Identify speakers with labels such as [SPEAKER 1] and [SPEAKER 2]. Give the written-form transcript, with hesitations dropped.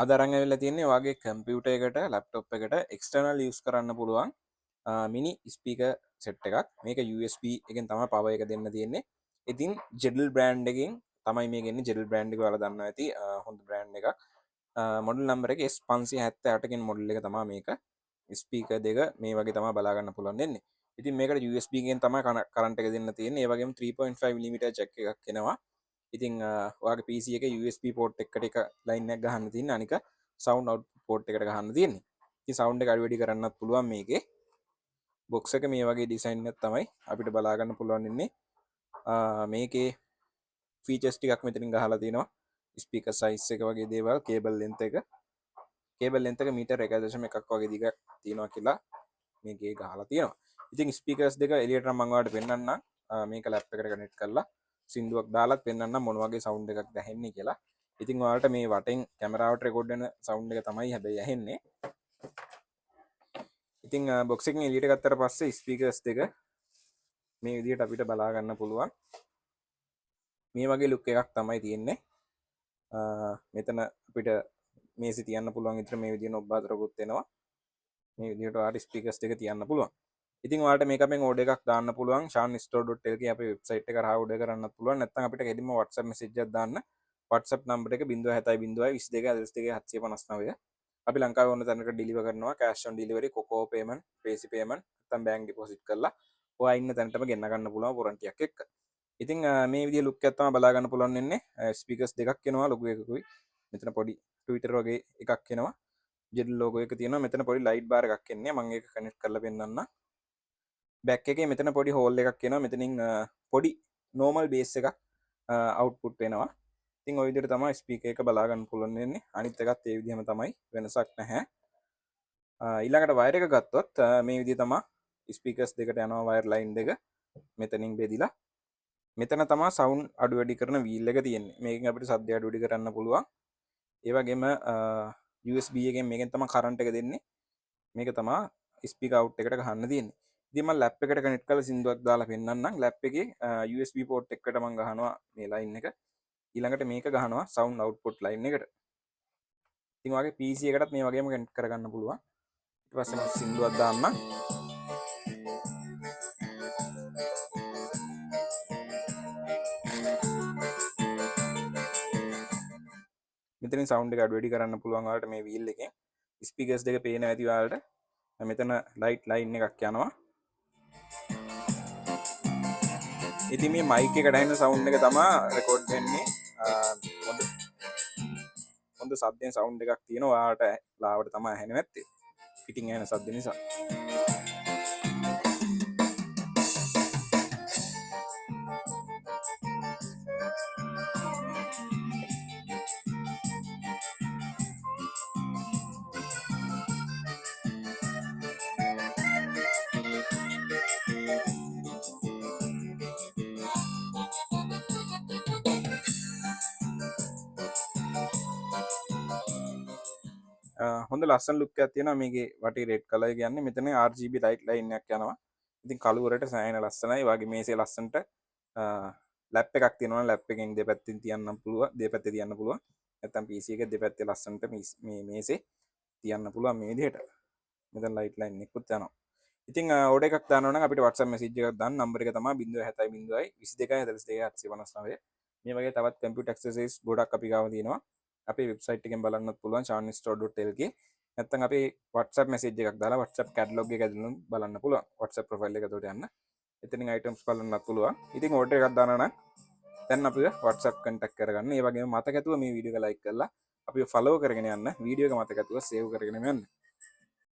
[SPEAKER 1] අද අරන් ඇවිල්ලා තියෙන්නේ ඔයාගේ කම්පියුටර් එකට ලැප්ටොප් එකට එක්ස්ටර්නල් යූස් කරන්න පුළුවන් මිනි ස්පීකර් සෙට් එකක්. මේක USB එකෙන් තමයි පවර් එක දෙන්න තියෙන්නේ. ඉතින් ජෙඩල් බ්‍රෑන්ඩ් එකකින් තමයි මේ ගෙන්නේ. ජෙඩල් බ්‍රෑන්ඩ් එක ඔයාලා දන්නවා ඇති. හොඳ බ්‍රෑන්ඩ් එකක්. මොඩල් නම්බර එක S578 කින් මොඩල් එක තමයි මේක. ස්පීකර් දෙක මේ වගේ තමයි බලා ගන්න පුළුවන් දෙන්නේ. ඉතින් මේකට USB එකෙන් තමයි කරන්ට් එක දෙන්න තියෙන්නේ. ඒ වගේම 3.5 mm ජැක් එකක් එනවා. ඉතින් ඔයාගේ PC එක USB port එකට එක line එකක් ගහන්න තියෙන අනික sound output port එකට ගහන්න තියෙන්නේ. ඉතින් sound එක අඩු වැඩි කරන්නත් පුළුවන් මේකේ. box එක මේ වගේ design එකක් තමයි අපිට බලා ගන්න පුළුවන් ඉන්නේ. මේකේ features ටිකක් මෙතනින් ගහලා තියෙනවා. speaker size එක වගේ දේවල්, cable length එක. cable length එක මීටර් 1.1ක් වගේ දිගක් තියෙනවා කියලා මේකේ ගහලා තියෙනවා. ඉතින් ස්පීකර්ස් දෙක එළියට නම් මම ඔයාලට පෙන්නන්නම්. මේක ලැප් එකට කනෙක්ට් කරලා සින්දුවක් දාලත් පෙන්නන්නම් මොන වගේ සවුන්ඩ් එකක් දැනෙන්නේ කියලා. ඉතින් ඔයාලට මේ වටෙන් කැමරාවට රෙකෝඩ් වෙන සවුන්ඩ් එක තමයි හැබැයි ඇහෙන්නේ. ඉතින් බොක්ස් එකෙන් එළියට ගත්තට පස්සේ ස්පීකර්ස් දෙක මේ විදිහට අපිට බලා ගන්න පුළුවන්. මේ වගේ ලුක් එකක් තමයි තියෙන්නේ. මෙතන අපිට මේසෙ තියන්න පුළුවන් විතර මේ විදිහට ඔබ අතරකුත් එනවා. මේ විදිහට ඔයාලට ස්පීකර්ස් දෙක තියන්න පුළුවන්. ඉතින් ඔයාලට මේක අපෙන් ඕඩර් එකක් දාන්න පුළුවන් shanstore.lk අපේ වෙබ්සයිට් එක කරා ඕඩර් කරන්නත් පුළුවන්. නැත්නම් අපිට ගෙදින්ම WhatsApp message එකක් දාන්න. WhatsApp නම්බර එක 07022 22 අපි ලංකාවේ ඕන තැනකට ඩිලිවර් කරනවා. cash on delivery, coco payment, payc payment නැත්නම් bank deposit කරලා ඔයා ඉන්න තැනටම ගෙන්න ගන්න පුළුවන් වොරන්ටියක් එක්ක. ඉතින් මේ විදිහේ ලුක් එකක් තමයි බලා ගන්න පුළුවන් වෙන්නේ. ස්පීකර්ස් දෙකක් එනවා ලොකු එකකුයි. මෙතන පොඩි ට්විටර් වගේ එකක් එනවා. ජෙඩ් ලෝගෝ එක තියෙනවා. මෙතන පොඩි ලයිට් බාර් එකක් එන්නේ. මම ඒක කනෙක්ට් කරලා පෙන්නන්නම්. බැක් එකේ මෙතන පොඩි හෝල් එකක් එනවා. මෙතනින් පොඩි normal bass එකක් output වෙනවා. ඉතින් ওই විදිහට තමයි ස්පීකර් එක බලා ගන්න පුළුවන් වෙන්නේ. අනිත් එකත් ඒ විදිහම තමයි, වෙනසක් නැහැ. ඊළඟට වයර් එක ගත්තොත් මේ විදිහ තමයි ස්පීකර්ස් දෙකට යනවා වයර් ලයින් දෙක. මෙතනින් බෙදිලා මෙතන තමයි සවුන්ඩ් අඩු වැඩි කරන වීල් එක තියෙන්නේ. මේකෙන් අපිට සද්ද අඩු වැඩි කරන්න පුළුවන්. ඒ වගේම USB එකෙන් මේකෙන් තමයි කරන්ට් එක දෙන්නේ. මේක තමයි ස්පීකර් අවුට් එකට ගහන්න තියෙන්නේ. ඉතින් මම ලැප් එකට කනෙක්ට් කරලා සින්දුවක් දාලා පෙන්නන්නම්. ලැප් එකේ USB port එකට මම ගහනවා මේ ලයින් එක. ඊළඟට මේක ගහනවා sound output line එකට. ඉතින් ඔයාගේ PC එකටත් මේ වගේම කනෙක්ට් කරගන්න පුළුවන්. ඊට පස්සේ මම සින්දුවක් දාන්නම්. මෙතනින් sound එක අඩු වැඩි කරන්න පුළුවන් ඔයාලට මේ wheel එකෙන්. ස්පීකර්ස් දෙක පේනවා ඇති ඔයාලට. මෙතන ලයිට් ලයින් එකක් යනවා. ඉතින් මේ මයික් එකට ඇහෙන සවුන්ඩ් එක තමයි රෙකෝඩ් වෙන්නේ. හොඳ සද්දෙන් සවුන්ඩ් එකක් තියෙනවා. ඔයාලට ලාවට තමයි ඇහෙන්නේ නැත්තේ. පිටින් ඇහෙන සද්ද නිසා. හොඳ ලස්සන ලුක් එකක් තියෙනවා මේකේ. වටේ රෙඩ් කලර් එක යන්නේ. මෙතන RGB ලයිට් ලයින් එකක් යනවා. ඉතින් කළුවරට සෑහෙන ලස්සනයි. වගේ මේසේ ලස්සනට ලැප් එකක් තියෙනවා. ලැප් එකෙන් දෙපැත්තෙන් තියන්න පුළුවන්. දෙපැත්තේ තියන්න පුළුවන්. නැත්නම් PC එකේ දෙපැත්තේ ලස්සනට මේ මේසේ තියන්න පුළුවන් මේ විදිහට. මෙතන ලයිට් ලයින් එකකුත් යනවා. ඉතින් ඕඩර් එකක් දානවා නම් අපිට WhatsApp message එකක් දාන්න. නම්බර එක තමයි 07022 මේ වගේ තවත් computer accessories ගොඩක් අපි ගාව තියෙනවා. අපේ වෙබ්සයිට් එකෙන් බලන්නත් පුළුවන් shanstore.lk. නැත්නම් අපේ WhatsApp message එකක් දාලා WhatsApp catalog එක ඇතුළෙන් බලන්න පුළුවන්. WhatsApp profile එක ඇතුළට යන්න. එතනින් items බලන්නත් පුළුවන්. ඉතින් order එකක් දානවා නම් දැන් අපිව WhatsApp contact කරගන්න. ඒ වගේම මතක ඇතුව මේ වීඩියෝ එක like කරලා අපිව follow කරගෙන යන්න. වීඩියෝ එක මතක ඇතුව save කරගෙන යන්න.